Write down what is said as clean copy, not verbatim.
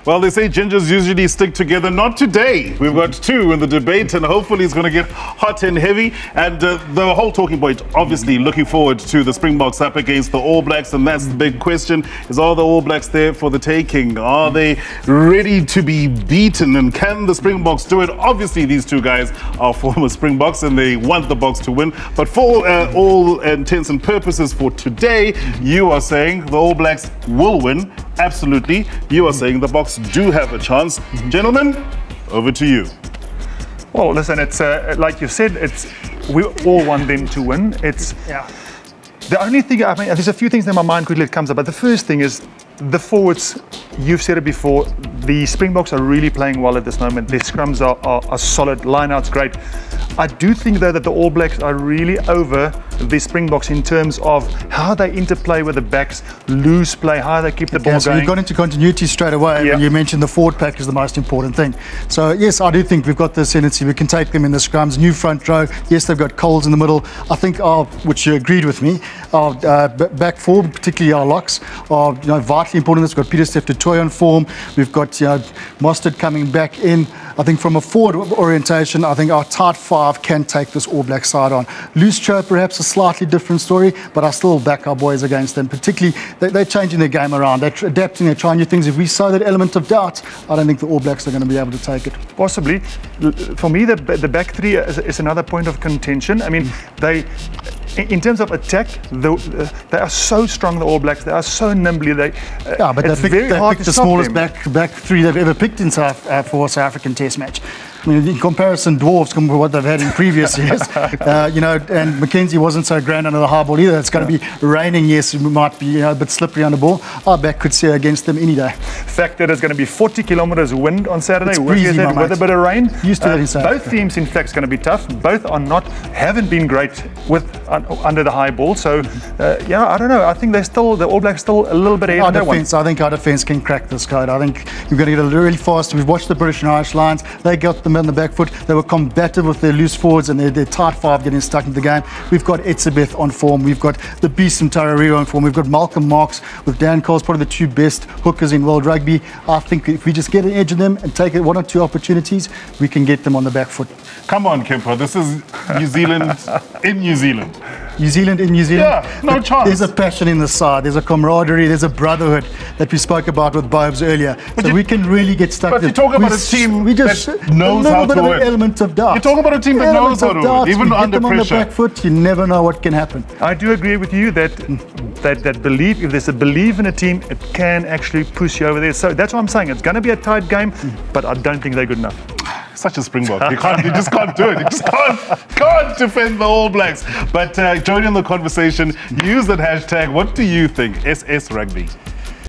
Well, they say gingers usually stick together. Not today. We've got two in the debate, and hopefully it's going to get hot and heavy. And the whole talking point, obviously, looking forward to the Springboks up against the All Blacks. And that's the big question, is are the All Blacks there for the taking? Are they ready to be beaten? And can the Springboks do it? Obviously, these two guys are former Springboks, and they want the Boks to win. But for all intents and purposes for today, you are saying the All Blacks will win. Absolutely. You are saying the Boks do have a chance. Gentlemen, over to you. Well, listen, it's like you said, we all want them to win. The only thing, I mean, there's a few things in my mind quickly that comes up, but the first thing is the forwards. You've said it before, the Springboks are really playing well at this moment. Their scrums are solid, line-out's great. I do think, though, that the All Blacks are really over the Springboks in terms of how they interplay with the backs, loose play, how they keep the ball so going. You got into continuity straight away when you mentioned the forward pack is the most important thing. So, yes, I do think we've got the ascendancy. We can take them in the scrums, new front row. Yes, they've got Coles in the middle. I think, which you agreed with me, our back four, particularly our locks, are vitally important. We've got Peter Steph du Toit on form. We've got Mostert coming back in. I think from a forward orientation, I think our tight five can take this All Black side on. Loose Cho, perhaps a slightly different story, but I still back our boys against them. Particularly, they're changing their game around. They're adapting, they're trying new things. If we sow that element of doubt, I don't think the All Blacks are going to be able to take it. Possibly. For me, the back three is another point of contention. I mean, in terms of attack, they are so strong, the All Blacks. They are so nimbly. But they picked the smallest back three they've ever picked in for South African Test match. I mean, in comparison, dwarfs compared to what they've had in previous years. And Mackenzie wasn't so grand under the high ball either. It's going to be raining. Yes, it might be a bit slippery on the ball. Our back could see against them any day. Fact that it's going to be 40 kilometers wind on Saturday. It's breezy, with a bit of rain. Used to that in South both Africa. teams, in fact, is going to be tough. Both haven't been great under the high ball. So, I don't know. I think the All Blacks still a little bit ahead. I think our defence can crack this code. I think you're going to get it really fast. We've watched the British and Irish Lions. They got them on the back foot. They were combative with their loose forwards and their tight five getting stuck into the game. We've got Etzebeth on form. We've got the beast from Tarariro on form. We've got Malcolm Marx with Dan Cole's probably the two best hookers in world rugby. I think if we just get an edge of them and take one or two opportunities, we can get them on the back foot. Come on, Kemper. This is New Zealand in New Zealand. New Zealand in New Zealand? Yeah, no chance. There's a passion in the side. There's a camaraderie. There's a brotherhood that we spoke about with Bobs earlier. So we can really get stuck. But you talk about a team that knows how to win. Element of doubt. You're talking about a team that knows how to win, even under pressure. On the back foot, you never know what can happen. I do agree with you that belief, if there's a belief in a team, it can actually push you over there. So that's what I'm saying. It's going to be a tight game, but I don't think they're good enough. Such a Springbok. You just can't do it. You just can't defend the All Blacks. But join in the conversation. Use that hashtag. What do you think? SS Rugby.